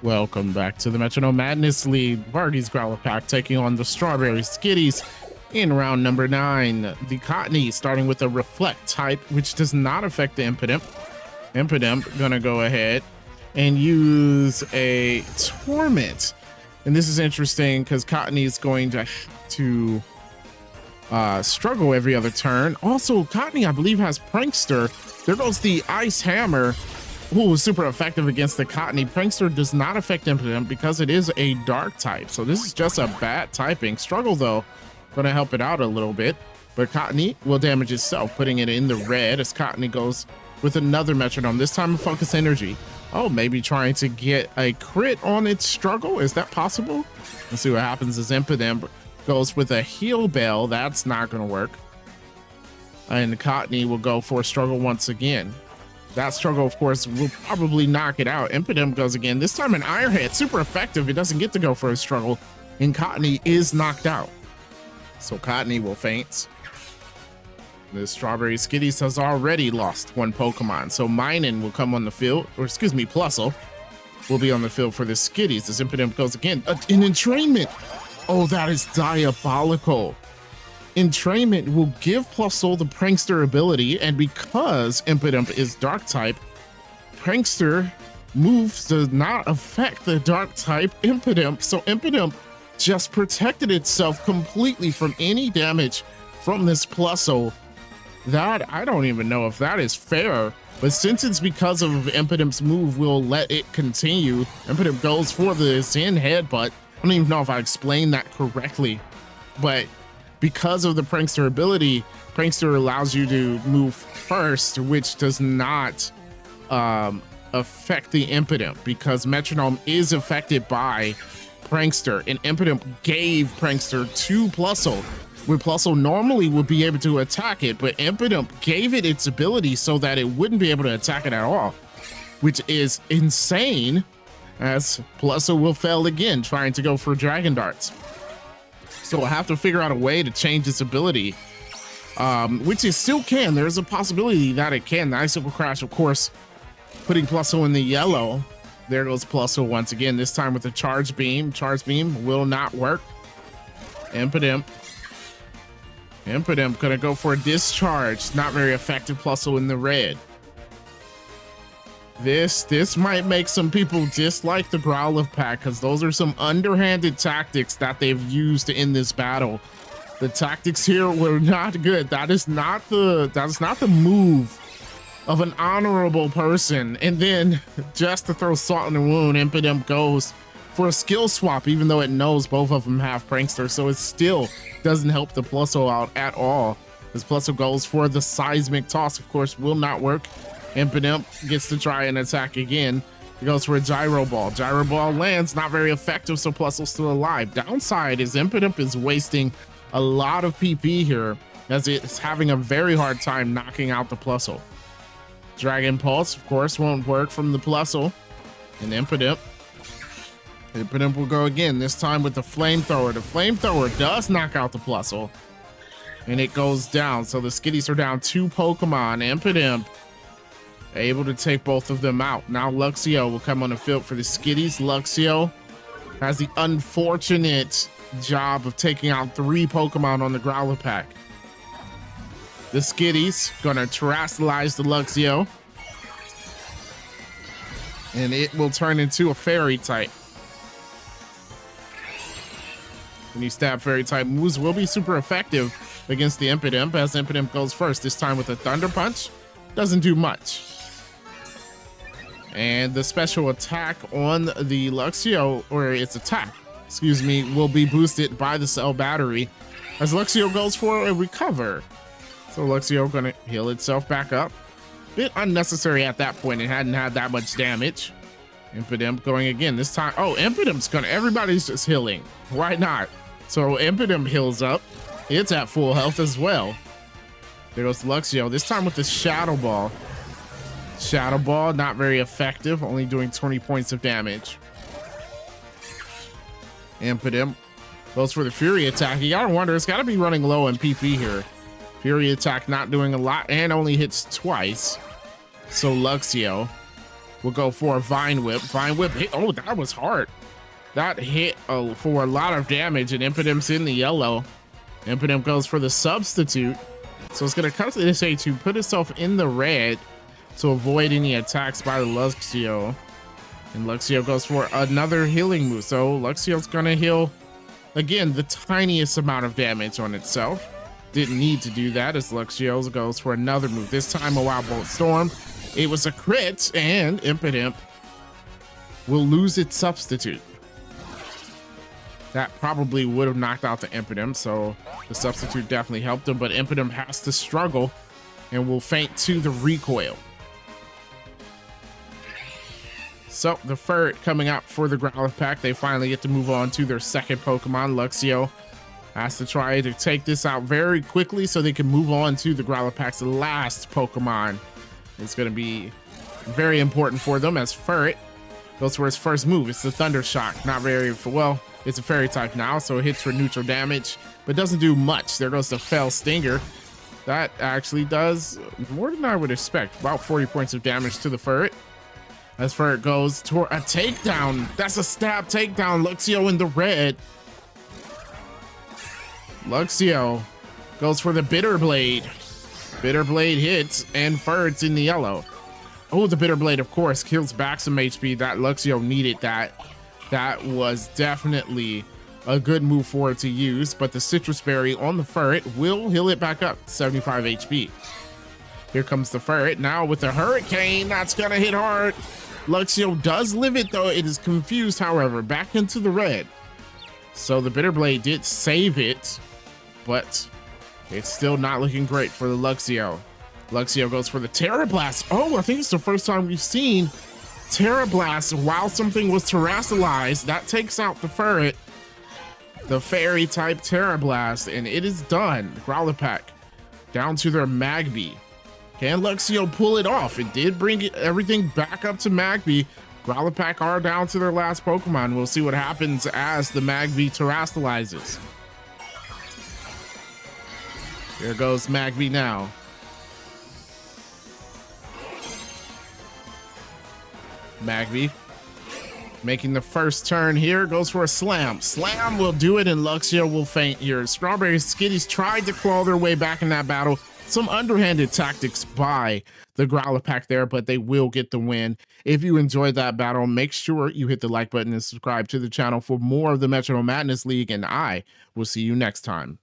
Welcome back to the Metronome Madness League. Vardy's Growler Pack taking on the Strawberry Skitties in round number 9. The Cottony starting with a Reflect type, which does not affect the Impidimp. Impidimp gonna go ahead and use a Torment. And this is interesting because Cottony is going to have to struggle every other turn. Also, Cottony, I believe, has Prankster. There goes the Ice Hammer. Ooh, super effective against the Cottony. Prankster does not affect Impidimp because it is a dark type. So this is just a bad typing. Struggle, though, going to help it out a little bit. But Cottony will damage itself, putting it in the red as Cottony goes with another Metronome, this time a Focus Energy. Oh, maybe trying to get a crit on its struggle. Is that possible? Let's see what happens as Impidimp goes with a Heal Bell. That's not going to work. And Cottony will go for a struggle once again. That struggle, of course, will probably knock it out. Impidimp goes again. This time an Iron Head, super effective. It doesn't get to go for a struggle, and Cottony is knocked out. So Cottony will faint. The Strawberry Skitties has already lost one Pokemon. So Minun will come on the field, or excuse me, Plusle will be on the field for the Skitties. As Impidimp goes again. An entrainment. Oh, that is diabolical. Entrainment will give Plusle the Prankster ability, and because Impidimp is Dark type, Prankster moves does not affect the Dark type Impidimp, so Impidimp just protected itself completely from any damage from this Plusle. That, I don't even know if that is fair, but since it's because of Impidimp's move, we'll let it continue. Impidimp goes for the Zen Headbutt. I don't even know if I explained that correctly, but because of the Prankster ability, Prankster allows you to move first, which does not affect the Impidimp because Metronome is affected by Prankster, and Impidimp gave Prankster to Plusle, where Plusle normally would be able to attack it, but Impidimp gave it its ability so that it wouldn't be able to attack it at all, which is insane, as Plusle will fail again trying to go for Dragon Darts. So we'll have to figure out a way to change its ability, which it still can. There's a possibility that it can. The Icicle Crash, of course, putting Plusle in the yellow. There goes Plusle once again, this time with a Charge Beam. Charge Beam will not work. Impidimp gonna go for a Discharge. Not very effective. Plusle in the red. This might make some people dislike the Growlithe pack because those are some underhanded tactics that they've used in this battle. The tactics here were not good. That is not the move of an honorable person. And then just to throw salt in the wound, Impidimp goes for a skill swap, even though it knows both of them have Prankster. So it still doesn't help the Plusle out at all. As Plusle goes for the Seismic Toss, of course, will not work. Impidimp gets to try and attack again. He goes for a Gyro Ball. Gyro Ball lands, not very effective, so Plusle's still alive. Downside is Impidimp is wasting a lot of PP here, as it's having a very hard time knocking out the Plusle. Dragon Pulse, of course, won't work from the Plusle. And Impidimp will go again, this time with the Flamethrower. The Flamethrower does knock out the Plusle, and it goes down. So the Skitties are down 2 Pokemon. Impidimp able to take both of them out. Now Luxio will come on the field for the Skitties. Luxio has the unfortunate job of taking out 3 Pokemon on the Growlithe pack. The Skitties gonna terrestrialize the Luxio, and it will turn into a Fairy type. And these stab Fairy type moves will be super effective against the Impidimp, as Impidimp goes first, this time with a Thunder Punch. Doesn't do much. And the special attack on the Luxio, or its attack, excuse me, will be boosted by the Cell Battery as Luxio goes for a Recover. So Luxio gonna heal itself back up. Bit unnecessary at that point. It hadn't had that much damage. Impidimp going again. This time, oh, Impidimp's gonna, everybody's just healing. Why not? So Impidimp heals up. It's at full health as well. There goes Luxio, this time with the Shadow Ball. Shadow Ball, not very effective, only doing 20 points of damage. Impidimp goes for the Fury Attack. You gotta wonder, it's gotta be running low in PP here. Fury Attack not doing a lot and only hits twice. So Luxio We'll go for a Vine Whip. Vine Whip hit. Oh, that was hard. That hit for a lot of damage, and Impidim's in the yellow. Impidem goes for the substitute. So it's going to cut this A to put itself in the red to avoid any attacks by the Luxio. And Luxio goes for another healing move. So Luxio's going to heal, again, the tiniest amount of damage on itself. Didn't need to do that as Luxio goes for another move. This time a Wild Bolt Storm. It was a crit, and Impidimp will lose its substitute. That probably would have knocked out the Impidimp, so the substitute definitely helped him, but Impidimp has to struggle and will faint to the recoil. So the Ferret coming out for the Growlithe pack. They finally get to move on to their second Pokemon. Luxio has to try to take this out very quickly so they can move on to the Growlithe pack's last Pokemon. It's going to be very important for them as Ferret goes for his first move. It's the Thunder Shock. Not very, well, it's a fairy type now, so it hits for neutral damage, but doesn't do much. There goes the Fell Stinger. That actually does more than I would expect. About 40 points of damage to the Ferret. As Ferret goes toward a takedown. That's a stab takedown. Luxio in the red. Luxio goes for the Bitter Blade. Bitter Blade hits, and Ferret's in the yellow. Oh, the Bitter Blade, of course, kills back some HP. That Luxio needed that. That was definitely a good move for it to use, but the Citrus Berry on the Ferret will heal it back up, 75 HP. Here comes the Ferret now with the Hurricane. That's gonna hit hard. Luxio does live it, though. It is confused, however, back into the red. So the Bitter Blade did save it, but it's still not looking great for the Luxio. Luxio goes for the Terra Blast. Oh, I think it's the first time we've seen Terra Blast while something was terrestrialized. That takes out the Ferret, the fairy type Terra Blast, and it is done. Growlithe pack down to their Magby. Can Luxio pull it off? It did bring everything back up to Magby. Growlithe pack are down to their last Pokemon. We'll see what happens as the Magby terrestrializes. Here goes Magby now. Magby making the first turn here, goes for a Slam. Slam will do it, and Luxio will faint here. Strawberry Skitties tried to claw their way back in that battle. Some underhanded tactics by the Growlithe pack there, but they will get the win. If you enjoyed that battle, make sure you hit the like button and subscribe to the channel for more of the Metronome Madness League, and I will see you next time.